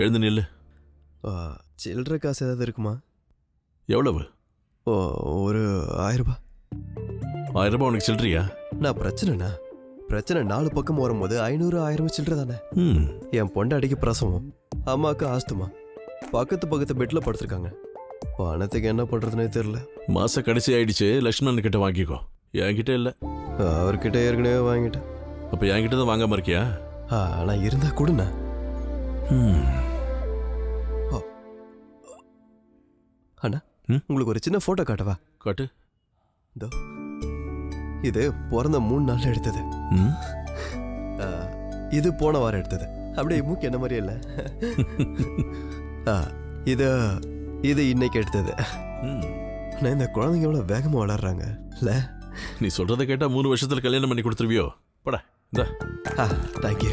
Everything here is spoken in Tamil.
எழுந்து நில்லு. சில்லற காசு ஏதாவது இருக்குமா? எவ்வளவு? ஒரு 1000 ரூபாய். 1000 ரூபாய் உனக்கு சில்லறியா? நான் பிரச்சனை 4 பக்கம் வரும்போது 500 1000 சில்லற தானே. என் பொண்டாட்டிக்கு பிரசவம், அம்மாவுக்கு ஆஸ்துமா, பக்கத்து பெட்ல படுத்திருக்காங்க. பணத்துக்கு என்ன பண்றதுனே தெரியல. மாச கடைசி ஆயிடுச்சு, லட்சுமணன் கிட்ட வாங்கிக்கோ. என்கிட்ட இல்ல. அவர்கிட்ட ஏற்கனவே வாங்கிட்டேன். அப்ப என்கிட்ட தான் வாங்காம இருக்கியா? ஆனா இருந்தா கொடுண்ணா. அண்ணா, உங்களுக்கு ஒரு சின்ன போட்டோ காட்டவா? காட்டு. இதோ, இது பிறந்த 3 நாள்ல எடுத்தது. இது போன வாரம் எடுத்தது. அப்படியே மூக்கு என்ன மாதிரியே இல்ல. இது இன்னைக்கு எடுத்தது. இந்த குழந்தைங்க எவ்வளவு வேகமா வளர்றாங்க இல்ல? நீ சொல்றதை கேட்டா 3 வருஷத்துல கல்யாணம் பண்ணி கொடுத்துருவியோ? பட. தேங்க்யூ.